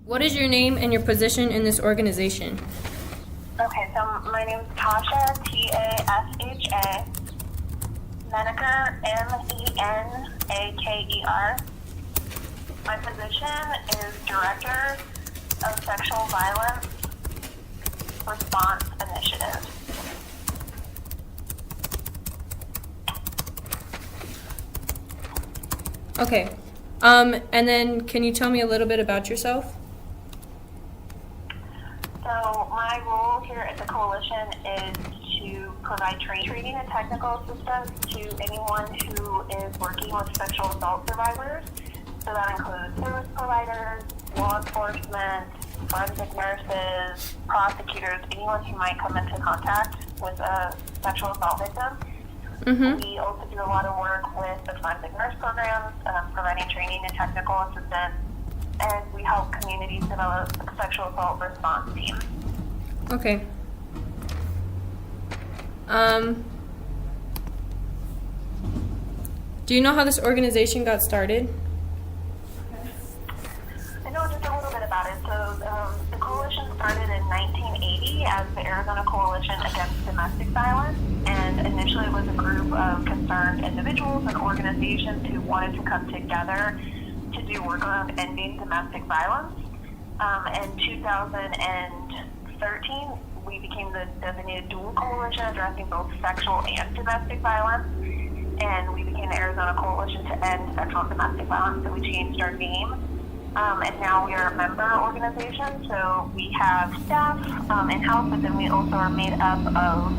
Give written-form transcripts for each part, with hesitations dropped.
What is your name and your position in this organization? Okay, so my name is Tasha, Tasha. Menaker, Menaker. My position is Director of Sexual Violence Response Initiative. Okay. And then can you tell me a little bit about yourself? So my role here at the coalition is to provide training and technical assistance to anyone who is working with sexual assault survivors. So that includes service providers, law enforcement, forensic nurses, prosecutors, anyone who might come into contact with a sexual assault victim. Mm-hmm. We also do a lot of work with the forensic nurse programs, providing training and technical assistance, and we help communities develop sexual assault response teams. Okay. Do you know how this organization got started? I know just a little bit about it. So the coalition started in 1980 as the Arizona Coalition Against Domestic Violence, and initially it was a group of concerned individuals and organizations who wanted to come together to do work around ending domestic violence. In 2013, we became the designated dual coalition addressing both sexual and domestic violence, and we became the Arizona Coalition to End Sexual and Domestic Violence, so we changed our name. And now we are a member organization, so we have staff in-house, but then we also are made up of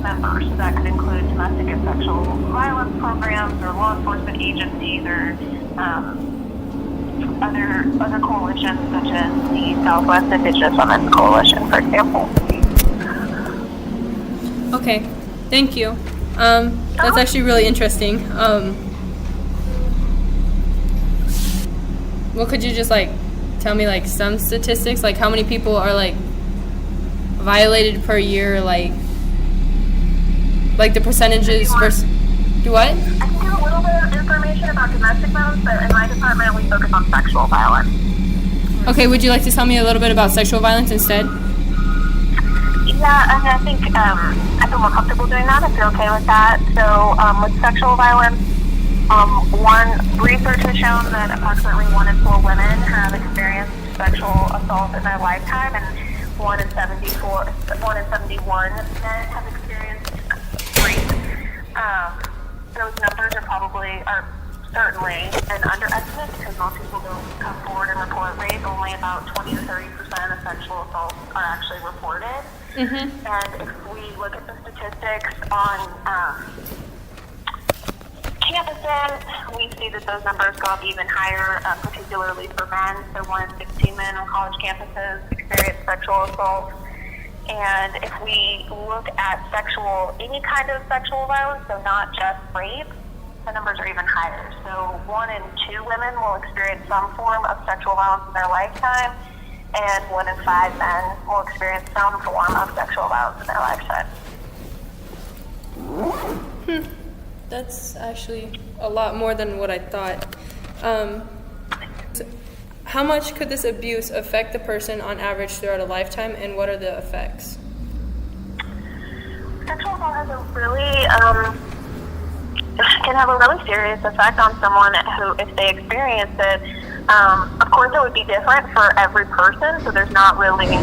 members. So that could include domestic and sexual violence programs or law enforcement agencies or other coalitions such as the Southwest Indigenous Women's Coalition, for example. Okay, thank you. That's actually really interesting. Well, could you just tell me some statistics, how many people are violated per year, the percentages versus do what? I can give a little bit of information about domestic violence, but in my department we focus on sexual violence. Okay, would you like to tell me a little bit about sexual violence instead? Yeah, I think I feel more comfortable doing that if you're okay with that. So with sexual violence, one research has shown that approximately 1 in 4 women have experienced sexual assault in their lifetime, and 1 in 71 men have experienced rape. Those numbers are certainly an underestimate because most people don't come forward and report rape. Only about 20 to 30% of sexual assaults are actually reported. Mm-hmm. And if we look at the statistics on campuses, we see that those numbers go up even higher, particularly for men. So 1 in 16 men on college campuses experience sexual assault. And if we look at any kind of sexual violence, so not just rape, the numbers are even higher. So 1 in 2 women will experience some form of sexual violence in their lifetime, and 1 in 5 men will experience some form of sexual violence in their lifetime. That's actually a lot more than what I thought. How much could this abuse affect the person on average throughout a lifetime, and what are the effects? Sexual assault can have a really serious effect on someone who, if they experience it, of course it would be different for every person, so there's not really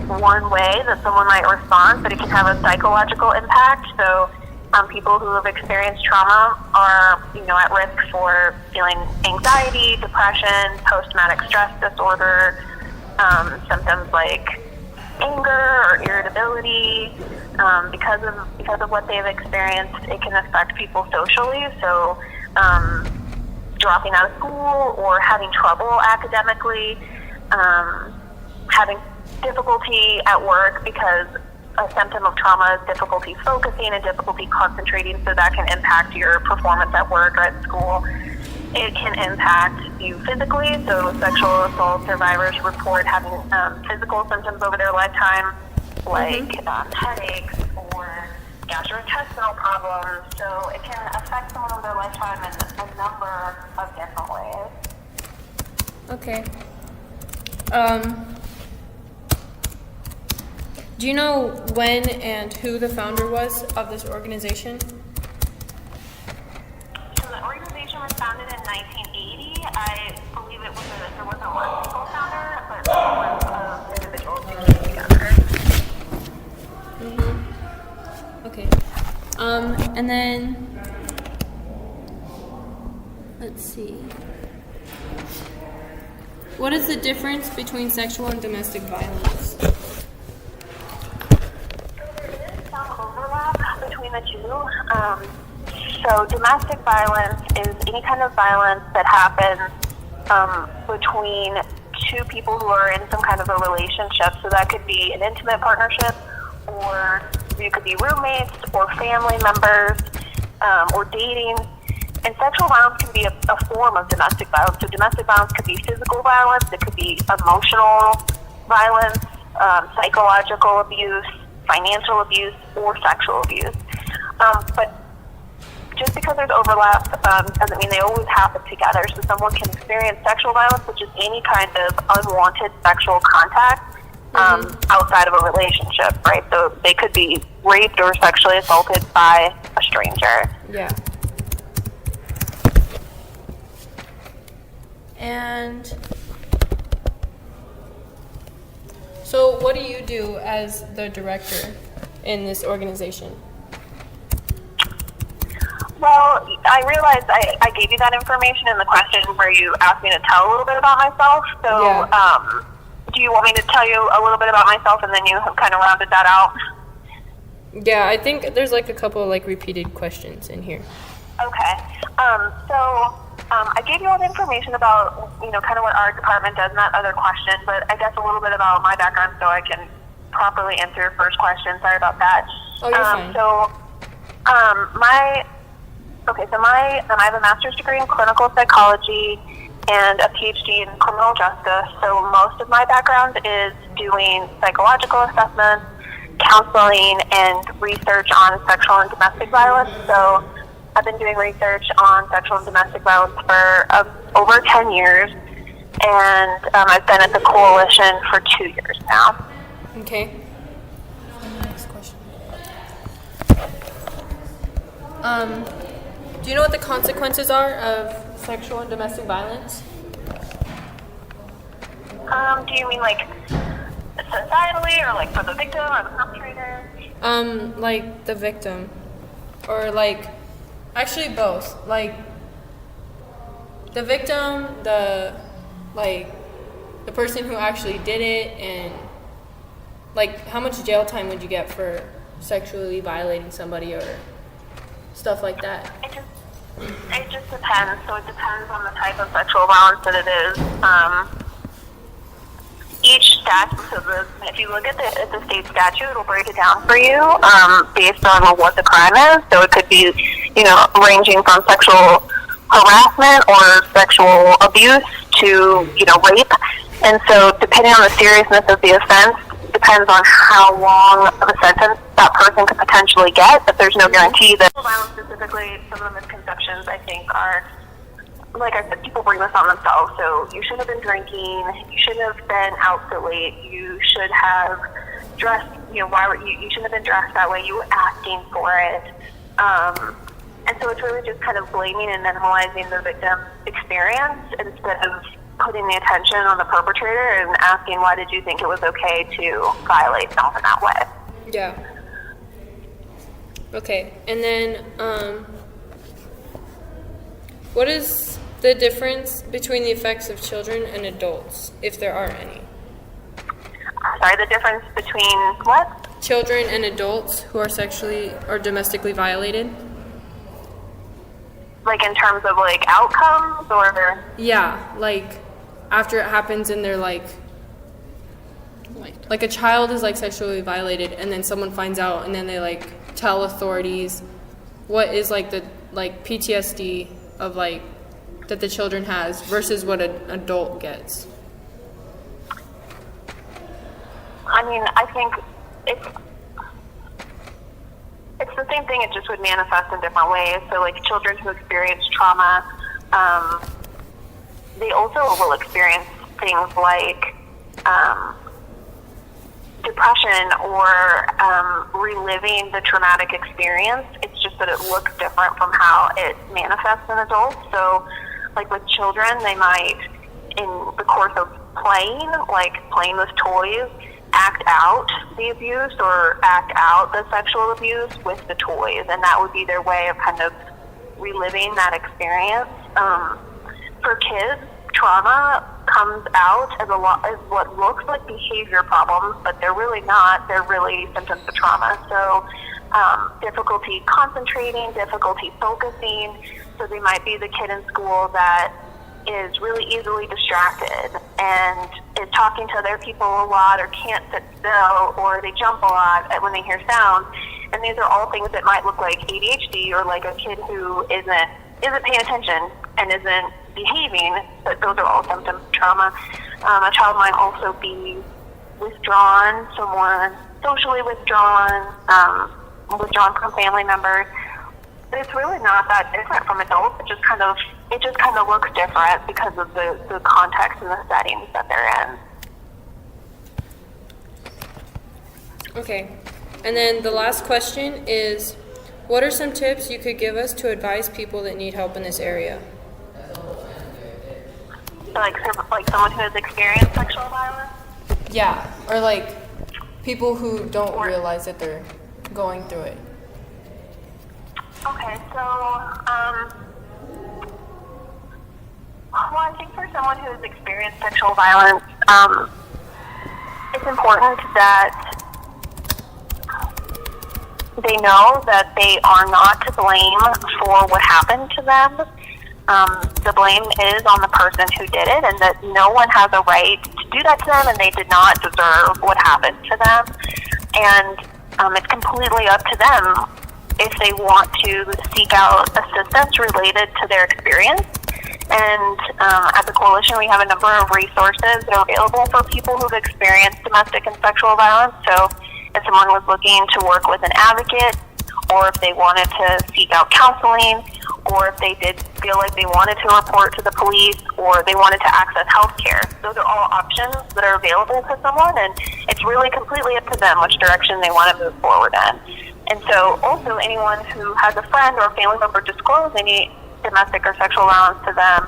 one way that someone might respond, but it can have a psychological impact. So people who have experienced trauma are, at risk for feeling anxiety, depression, post-traumatic stress disorder, symptoms like anger or irritability. Because of what they've experienced, it can affect people socially. So dropping out of school or having trouble academically, having difficulty at work because a symptom of trauma is difficulty focusing and difficulty concentrating, so that can impact your performance at work or at school. It can impact you physically, so sexual assault survivors report having physical symptoms over their lifetime, like headaches or gastrointestinal problems. So it can affect someone over their lifetime in a number of different ways. Okay. Do you know when and who the founder was of this organization? So the organization was founded in 1980. I believe there wasn't one single founder, but there was individuals who came together. Okay. And then, let's see. What is the difference between sexual and domestic violence? There is some overlap between the two. So domestic violence is any kind of violence that happens between two people who are in some kind of a relationship. So that could be an intimate partnership, or you could be roommates or family members, or dating. And sexual violence can be a form of domestic violence. So domestic violence could be physical violence, it could be emotional violence, psychological abuse, financial abuse, or sexual abuse. But just because there's overlap doesn't mean they always happen together. So someone can experience sexual violence, which is any kind of unwanted sexual contact outside of a relationship, right? So they could be raped or sexually assaulted by a stranger. Yeah. And so what do you do as the director in this organization? Well, I realized I gave you that information in the question where you asked me to tell a little bit about myself. So Yeah. Do you want me to tell you a little bit about myself and then you have kind of rounded that out? Yeah, I think there's like a couple like repeated questions in here. Okay. I gave you all the information about, kind of what our department does in that other question, but I guess a little bit about my background so I can properly answer your first question. Sorry about that. Oh, you're fine. I have a master's degree in clinical psychology and a PhD in criminal justice. So most of my background is doing psychological assessments, counseling, and research on sexual and domestic violence. So I've been doing research on sexual and domestic violence for over 10 years, and I've been at the coalition for 2 years now. Okay. Next question. Do you know what the consequences are of sexual and domestic violence? Do you mean like societally, or like for the victim or the perpetrator? Like the victim, or like, actually both. Like the victim, the person who actually did it, and like how much jail time would you get for sexually violating somebody or stuff like that? It just depends. So it depends on the type of sexual violence that it is. Each statute, if you look at the state statute, it'll break it down for you based on what the crime is. So it could be, ranging from sexual harassment or sexual abuse to, rape. And so depending on the seriousness of the offense, depends on how long of a sentence that person could potentially get, but there's no guarantee that violence specifically, some of the misconceptions I think are, like I said, people bring this on themselves. So you shouldn't have been drinking, you shouldn't have been out so late, you should have dressed, you shouldn't have been dressed that way, you were asking for it. And so it's really just kind of blaming and minimalizing the victim's experience instead of putting the attention on the perpetrator and asking, why did you think it was okay to violate someone that way? Yeah. Okay, and then what is the difference between the effects of children and adults, if there are any? Sorry, the difference between what? Children and adults who are sexually or domestically violated? Like in terms of like outcomes, or? Yeah, like after it happens and they're like a child is like sexually violated and then someone finds out and then they like tell authorities. What is like the PTSD of like that the children has versus what an adult gets? I mean, I think it's the same thing, it just would manifest in different ways. So like children who experience trauma, they also will experience things like depression or reliving the traumatic experience. It's just that it looks different from how it manifests in adults. So, like with children, they might, in the course of playing, like playing with toys, act out the abuse or act out the sexual abuse with the toys, and that would be their way of kind of reliving that experience. For kids, trauma comes out as as what looks like behavior problems, but they're really not. They're really symptoms of trauma. So difficulty concentrating, difficulty focusing. So they might be the kid in school that is really easily distracted and is talking to other people a lot, or can't sit still, or they jump a lot when they hear sounds. And these are all things that might look like ADHD, or like a kid who isn't paying attention and isn't behaving, but those are all symptoms of trauma. A child might also be withdrawn, so more socially withdrawn, withdrawn from family members. It's really not that different from adults. It just kind of looks different because of the context and the settings that they're in. Okay. And then the last question is, what are some tips you could give us to advise people that need help in this area? Like someone who has experienced sexual violence? Yeah, or like people who don't realize that they're going through it. Okay, so, well, I think for someone who has experienced sexual violence, it's important that they know that they are not to blame for what happened to them. The blame is on the person who did it, and that no one has a right to do that to them, and they did not deserve what happened to them. And it's completely up to them if they want to seek out assistance related to their experience. And as a coalition, we have a number of resources that are available for people who've experienced domestic and sexual violence. So if someone was looking to work with an advocate, or if they wanted to seek out counseling, or if they did feel like they wanted to report to the police, or they wanted to access health care. Those are all options that are available to someone, and it's really completely up to them which direction they want to move forward in. And so also anyone who has a friend or a family member disclose any domestic or sexual violence to them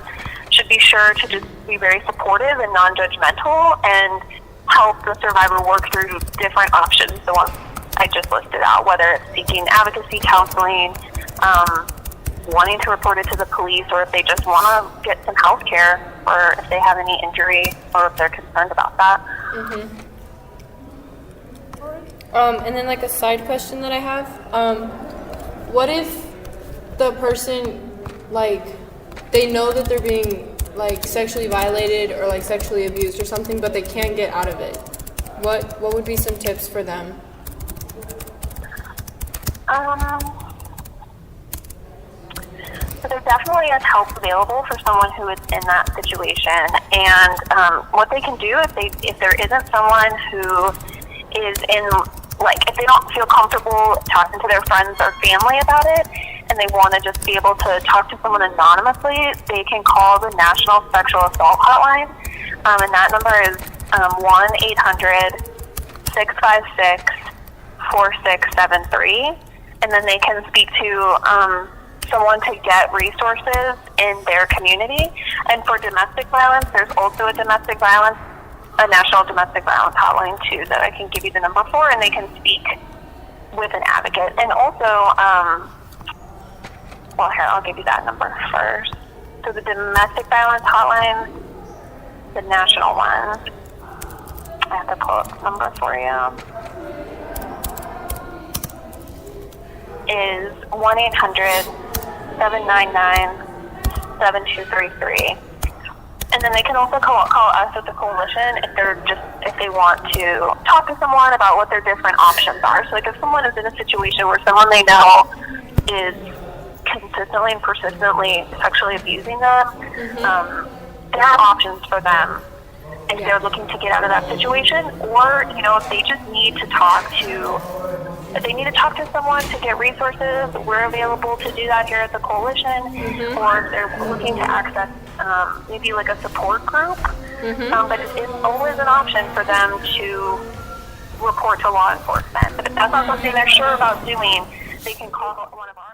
should be sure to just be very supportive and non-judgmental and help the survivor work through different options, the ones I just listed out, whether it's seeking advocacy, counseling, wanting to report it to the police, or if they just want to get some health care, or if they have any injury, or if they're concerned about that. Mm-hmm. And then like a side question that I have, what if the person, like, they know that they're being like sexually violated or like sexually abused or something, but they can't get out of it? What would be some tips for them? So there definitely is help available for someone who is in that situation, and what they can do if there isn't someone who is in, like, if they don't feel comfortable talking to their friends or family about it, and they want to just be able to talk to someone anonymously, they can call the National Sexual Assault Hotline, and that number is 1-800-656-4673, and then they can speak to someone to get resources in their community. And for domestic violence, there's also a national domestic violence hotline too that I can give you the number for, and they can speak with an advocate. And also, well, here, I'll give you that number first. So the domestic violence hotline, the national one, I have to pull up the number for you, is 1-800-799-7233. And then they can also call us at the coalition if they want to talk to someone about what their different options are. So like if someone is in a situation where someone they know is consistently and persistently sexually abusing them, there are options for them if they're looking to get out of that situation, or if they just need to talk to someone to get resources. We're available to do that here at the coalition, or if they're looking to access maybe like a support group, But it's always an option for them to report to law enforcement. But if that's not something they're sure about doing, they can call one of our